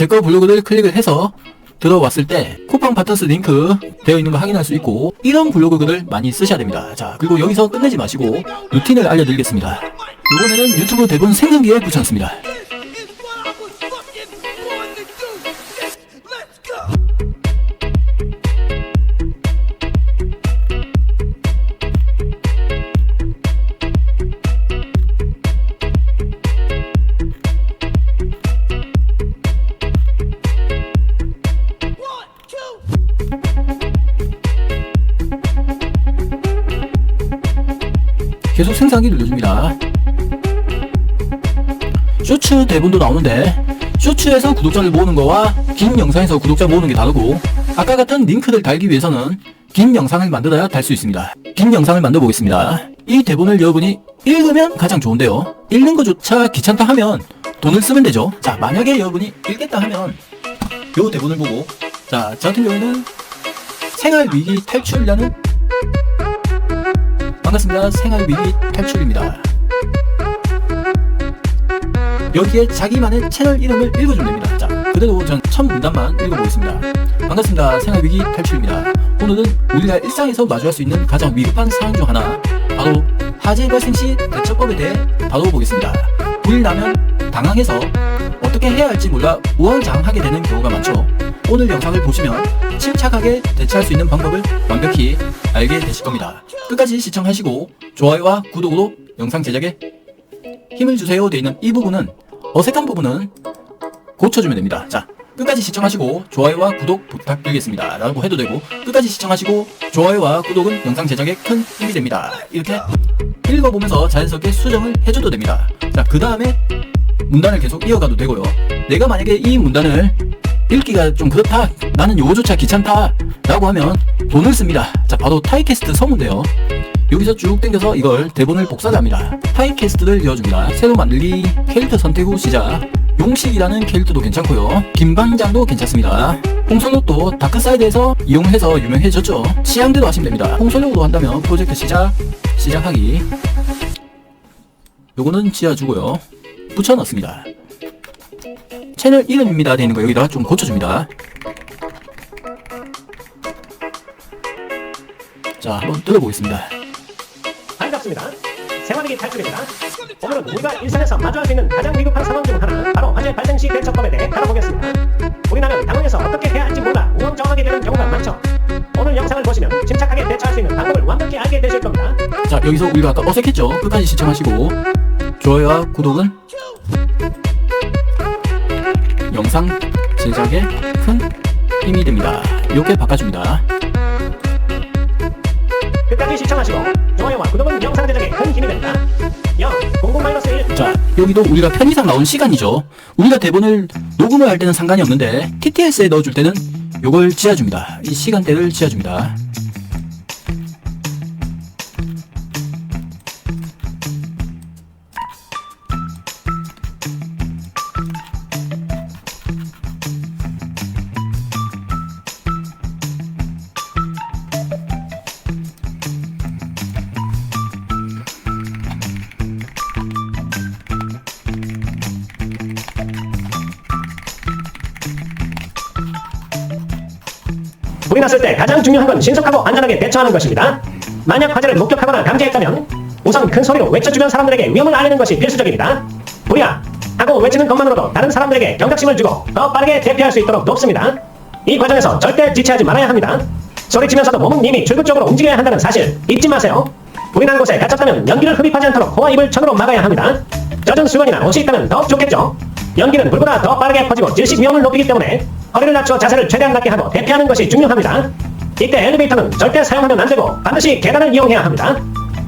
제거 블로그를 클릭을 해서 들어왔을 때 쿠팡 파트너스 링크 되어 있는 거 확인할 수 있고, 이런 블로그들을 많이 쓰셔야 됩니다. 자, 그리고 여기서 끝내지 마시고 루틴을 알려드리겠습니다. 이번에는 유튜브 대본 생성기에 붙여놨습니다. 계속 생성하기 눌러줍니다. 쇼츠 대본도 나오는데, 쇼츠에서 구독자를 모으는 거와 긴 영상에서 구독자 모으는 게 다르고, 아까 같은 링크를 달기 위해서는 긴 영상을 만들어야 달 수 있습니다. 긴 영상을 만들어 보겠습니다. 이 대본을 여러분이 읽으면 가장 좋은데요, 읽는 것조차 귀찮다 하면 돈을 쓰면 되죠. 자, 만약에 여러분이 읽겠다 하면 요 대본을 보고, 자, 저 같은 경우에는 생활위기 탈출이라는, 반갑습니다, 생활위기 탈출입니다. 여기에 자기만의 채널 이름을 읽어주면 됩니다. 자, 그대로 전 첫 문단만 읽어보겠습니다. 반갑습니다, 생활위기 탈출입니다. 오늘은 우리가 일상에서 마주할 수 있는 가장 위급한 상황 중 하나, 바로 화재 발생 시 대처법에 대해 다뤄보겠습니다. 불이 나면 당황해서 어떻게 해야 할지 몰라 우왕좌왕하게 되는 경우가 많죠. 오늘 영상을 보시면 침착하게 대처할 수 있는 방법을 완벽히 알게 되실 겁니다. 끝까지 시청하시고 좋아요와 구독으로 영상 제작에 힘을 주세요 되어 있는 이 부분은, 어색한 부분은 고쳐주면 됩니다. 자, 끝까지 시청하시고 좋아요와 구독 부탁드리겠습니다 라고 해도 되고, 끝까지 시청하시고 좋아요와 구독은 영상 제작에 큰 힘이 됩니다. 이렇게 읽어보면서 자연스럽게 수정을 해줘도 됩니다. 자, 그 다음에 문단을 계속 이어가도 되고요. 내가 만약에 이 문단을 읽기가 좀 그렇다, 나는 요거조차 귀찮다 라고 하면 돈을 씁니다. 자, 바로 타이캐스트 서문인데요, 여기서 쭉 당겨서 이걸 대본을 복사를 합니다. 타이캐스트를 이어줍니다. 새로 만들기, 캐릭터 선택 후 시작, 용식이라는 캐릭터도 괜찮고요, 김반장도 괜찮습니다. 홍솔록도 다크사이드에서 이용해서 유명해졌죠. 취향대로 하시면 됩니다. 홍솔록으로 한다면 프로젝트 시작하기, 요거는 지어주고요, 붙여넣습니다. 채널 이름입니다 되어 있는 거 여기다가 좀 고쳐줍니다. 자, 한번 들어보겠습니다. 반갑습니다. 생활위기 탈출입니다. 오늘은 우리가 일상에서 마주할 수 있는 가장 위급한 상황 중 하나, 바로 화재 발생 시 대처법에 대해 다뤄보겠습니다. 우리나라는 당황해서 어떻게 해야 할지 몰라 우왕좌왕하게 되는 경우가 많죠. 오늘 영상을 보시면 침착하게 대처할 수 있는 방법을 완벽히 알게 되실 겁니다. 자, 여기서 우리가 아까 어색했죠? 끝까지 시청하시고 좋아요와 구독은 영상 제작에 큰 힘이 됩니다. 이렇게 바꿔줍니다. 끝까지 시청하시고 좋아요와 구독은 영상 제작에 큰 힘이 됩니다. 000-1 자, 여기도 우리가 편의상 나온 시간이죠. 우리가 대본을 녹음을 할 때는 상관이 없는데 TTS에 넣어줄 때는 요걸 지어줍니다. 이 시간대를 지어줍니다. 불이 났을 때 가장 중요한 건 신속하고 안전하게 대처하는 것입니다. 만약 화재를 목격하거나 감지했다면 우선 큰 소리로 외쳐 주변 사람들에게 위험을 알리는 것이 필수적입니다. 불이야! 하고 외치는 것만으로도 다른 사람들에게 경각심을 주고 더 빠르게 대피할 수 있도록 돕습니다. 이 과정에서 절대 지체하지 말아야 합니다. 소리치면서도 몸은 이미 출구 쪽으로 움직여야 한다는 사실 잊지 마세요. 불이 난 곳에 갇혔다면 연기를 흡입하지 않도록 코와 입을 천으로 막아야 합니다. 젖은 수건이나 옷이 있다면 더 좋겠죠. 연기는 불보다 더 빠르게 퍼지고 질식 위험을 높이기 때문에 허리를 낮춰 자세를 최대한 낮게 하고 대피하는 것이 중요합니다. 이때 엘리베이터는 절대 사용하면 안되고 반드시 계단을 이용해야 합니다.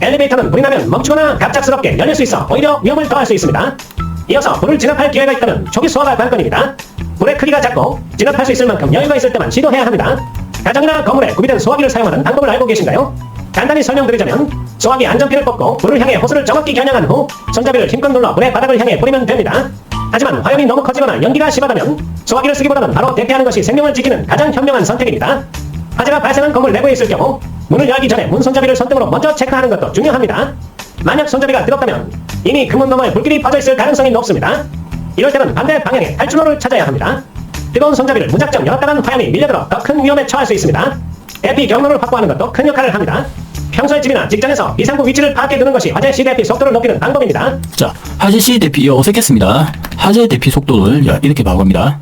엘리베이터는 불이 나면 멈추거나 갑작스럽게 열릴 수 있어 오히려 위험을 더할 수 있습니다. 이어서 불을 진압할 기회가 있다면 초기 수화가 관건입니다. 불의 크기가 작고 진압할 수 있을 만큼 여유가 있을 때만 시도해야 합니다. 가정이나 건물에 구비된 소화기를 사용하는 방법을 알고 계신가요? 간단히 설명드리자면 소화기 안전피를 꽂고 불을 향해 호스를 정확히 겨냥한 후 손잡이를 힘껏 눌러 불의 바닥을 향해 뿌리면 됩니다. 하지만 화염이 너무 커지거나 연기가 심하다면 소화기를 쓰기보다는 바로 대피하는 것이 생명을 지키는 가장 현명한 선택입니다. 화재가 발생한 건물 내부에 있을 경우 문을 열기 전에 문 손잡이를 손등으로 먼저 체크하는 것도 중요합니다. 만약 손잡이가 뜨겁다면 이미 그 문 너머에 불길이 퍼져 있을 가능성이 높습니다. 이럴 때는 반대 방향의 탈출로를 찾아야 합니다. 뜨거운 손잡이를 무작정 열었다간 화염이 밀려들어 더 큰 위험에 처할 수 있습니다. 대피 경로를 확보하는 것도 큰 역할을 합니다. 평소의 집이나 직장에서 비상구 위치를 파악해 두는 것이 화재 시 대피 속도를 높이는 방법입니다. 자, 화재 시 대피 어색했습니다. 화재 대피 속도를 이렇게 바꿔봅니다.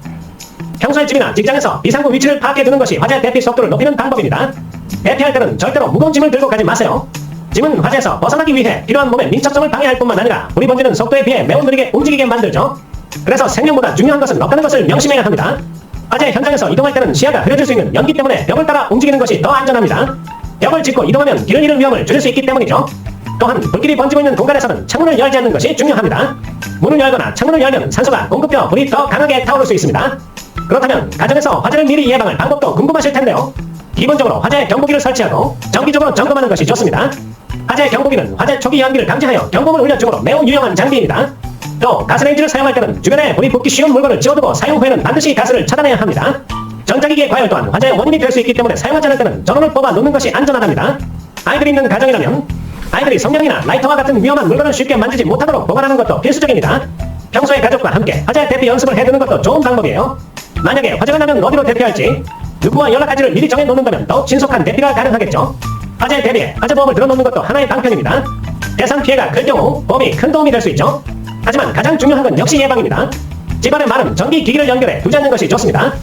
평소의 집이나 직장에서 비상구 위치를 파악해 두는 것이 화재 대피 속도를 높이는 방법입니다. 대피할 때는 절대로 무거운 짐을 들고 가지 마세요. 짐은 화재에서 벗어나기 위해 필요한 몸의 민첩성을 방해할 뿐만 아니라 불이 번지는 속도에 비해 매우 느리게 움직이게 만들죠. 그래서 생명보다 중요한 것은 없다는 것을 명심해야 합니다. 화재 현장에서 이동할 때는 시야가 흐려질 수 있는 연기 때문에 벽을 따라 움직이는 것이 더 안전합니다. 벽을 짚고 이동하면 길을 잃을 위험을 줄일 수 있기 때문이죠. 또한 불길이 번지고 있는 공간에서는 창문을 열지 않는 것이 중요합니다. 문을 열거나 창문을 열면 산소가 공급되어 불이 더 강하게 타오를 수 있습니다. 그렇다면 가정에서 화재를 미리 예방할 방법도 궁금하실 텐데요. 기본적으로 화재 경보기를 설치하고 정기적으로 점검하는 것이 좋습니다. 화재 경보기는 화재 초기 연기를 감지하여 경보음을 울려주므로 매우 유용한 장비입니다. 또 가스레인지를 사용할 때는 주변에 불이 붙기 쉬운 물건을 지워두고 사용 후에는 반드시 가스를 차단해야 합니다. 전자기기의 과열 또한 화재의 원인이 될 수 있기 때문에 사용하지 않을 때는 전원을 뽑아 놓는 것이 안전하답니다. 아이들이 있는 가정이라면 아이들이 성냥이나 라이터와 같은 위험한 물건을 쉽게 만지지 못하도록 보관하는 것도 필수적입니다. 평소에 가족과 함께 화재 대피 연습을 해두는 것도 좋은 방법이에요. 만약에 화재가 나면 어디로 대피할지 누구와 연락할지를 미리 정해놓는다면 더욱 신속한 대피가 가능하겠죠. 화재 대비에 화재보험을 들어놓는 것도 하나의 방편입니다. 대상 피해가 클 경우 보험이 큰 도움이 될 수 있죠. 하지만 가장 중요한 건 역시 예방입니다. 집안에 많은 전기 기기를 연결해 두지 않는 것이 좋습니다.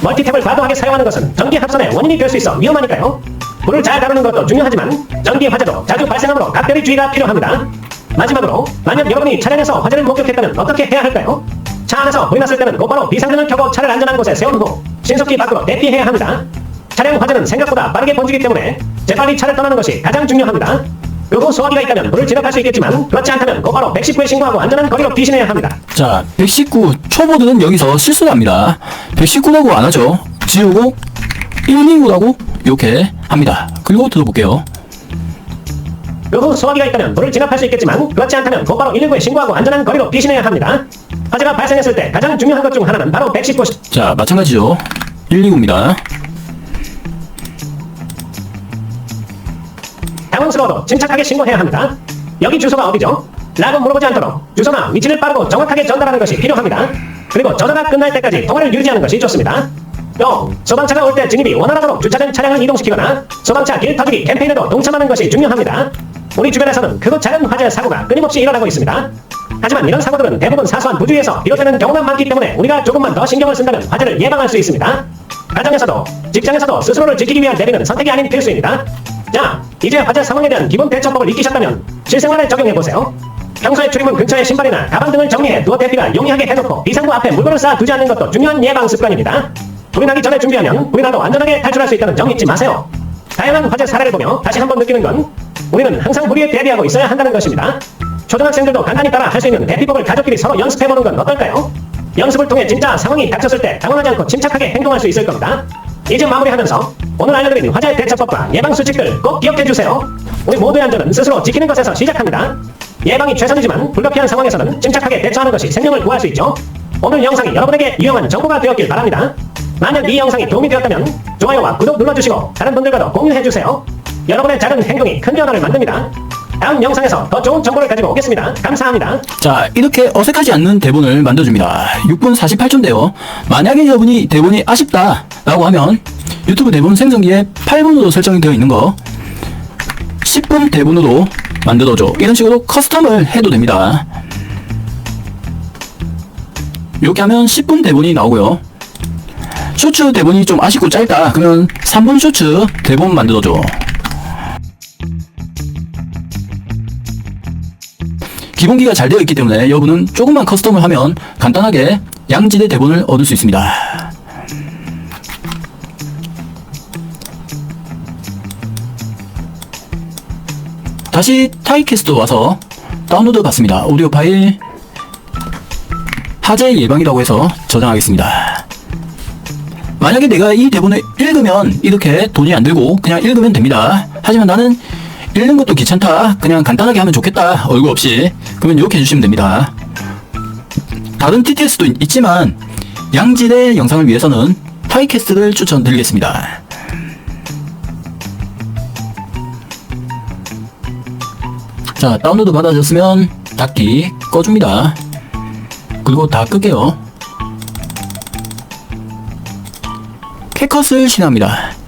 멀티탭을 과도하게 사용하는 것은 전기 합선의 원인이 될 수 있어 위험하니까요. 불을 잘 다루는 것도 중요하지만 전기 화재도 자주 발생하므로 각별히 주의가 필요합니다. 마지막으로 만약 여러분이 차량에서 화재를 목격했다면 어떻게 해야 할까요? 차 안에서 불이 났을 때는 곧바로 비상등을 켜고 차를 안전한 곳에 세운 후 신속히 밖으로 대피해야 합니다. 차량 화재는 생각보다 빠르게 번지기 때문에 재빨리 차를 떠나는 것이 가장 중요합니다. 그 후 소화기가 있다면 불을 진압할 수 있겠지만 그렇지 않다면 곧바로 119에 신고하고 안전한 거리로 피신해야 합니다. 자, 119 초보들은 여기서 실수를 합니다. 119라고 안 하죠. 지우고 119라고 이렇게 합니다. 그리고 들어볼게요. 그 후 소화기가 있다면 불을 진압할 수 있겠지만 그렇지 않다면 곧바로 119에 신고하고 안전한 거리로 피신해야 합니다. 화재가 발생했을 때 가장 중요한 것 중 하나는 바로 119. 자, 마찬가지죠. 119입니다. 당황스러워도 침착하게 신고해야 합니다. 여기 주소가 어디죠? 라고 물어보지 않도록 주소나 위치를 빠르고 정확하게 전달하는 것이 필요합니다. 그리고 전화가 끝날 때까지 통화를 유지하는 것이 좋습니다. 또 소방차가 올 때 진입이 원활하도록 주차된 차량을 이동시키거나 소방차 길 터주기 캠페인에도 동참하는 것이 중요합니다. 우리 주변에서는 크고 작은 화재 사고가 끊임없이 일어나고 있습니다. 하지만 이런 사고들은 대부분 사소한 부주의에서 비롯되는 경우가 많기 때문에 우리가 조금만 더 신경을 쓴다면 화재를 예방할 수 있습니다. 가정에서도 직장에서도 스스로를 지키기 위한 대비는 선택이 아닌 필수입니다. 자, 이제 화재 상황에 대한 기본 대처법을 익히셨다면 실생활에 적용해보세요. 평소에 출입문 근처에 신발이나 가방 등을 정리해 두어 대피가 용이하게 해놓고 비상구 앞에 물건을 쌓아 두지 않는 것도 중요한 예방 습관입니다. 불이 나기 전에 준비하면 불이 나도 안전하게 탈출할 수 있다는 점 잊지 마세요. 다양한 화재 사례를 보며 다시 한번 느끼는 건 우리는 항상 불의에 대비하고 있어야 한다는 것입니다. 초등학생들도 간단히 따라 할 수 있는 대피법을 가족끼리 서로 연습해보는 건 어떨까요? 연습을 통해 진짜 상황이 닥쳤을 때 당황하지 않고 침착하게 행동할 수 있을 겁니다. 이제 마무리하면서 오늘 알려드린 화재 대처법과 예방 수칙들 꼭 기억해주세요. 우리 모두의 안전은 스스로 지키는 것에서 시작합니다. 예방이 최선이지만 불가피한 상황에서는 침착하게 대처하는 것이 생명을 구할 수 있죠. 오늘 영상이 여러분에게 유용한 정보가 되었길 바랍니다. 만약 이 영상이 도움이 되었다면 좋아요와 구독 눌러주시고 다른 분들과도 공유해주세요. 여러분의 작은 행동이 큰 변화를 만듭니다. 다음 영상에서 더 좋은 정보를 가지고 오겠습니다. 감사합니다. 자, 이렇게 어색하지 않는 대본을 만들어줍니다. 6분 48초인데요. 만약에 여러분이 대본이 아쉽다 라고 하면 유튜브 대본 생성기에 8분으로 설정이 되어 있는 거 10분 대본으로 만들어줘. 이런 식으로 커스텀을 해도 됩니다. 이렇게 하면 10분 대본이 나오고요. 쇼츠 대본이 좀 아쉽고 짧다 그러면 3분 쇼츠 대본 만들어줘. 기본기가 잘 되어 있기 때문에 여러분은 조금만 커스텀을 하면 간단하게 양질의 대본을 얻을 수 있습니다. 다시 타이캐스트 와서 다운로드 받습니다. 오디오 파일 화재 예방이라고 해서 저장하겠습니다. 만약에 내가 이 대본을 읽으면 이렇게 돈이 안 들고 그냥 읽으면 됩니다. 하지만 나는 읽는 것도 귀찮다, 그냥 간단하게 하면 좋겠다, 얼굴 없이, 그러면 이렇게 해주시면 됩니다. 다른 TTS도 있지만 양질의 영상을 위해서는 타이캐스트를 추천드리겠습니다. 자, 다운로드 받아졌으면 닫기 꺼줍니다. 그리고 다 끌게요. 캐컷을 실행합니다.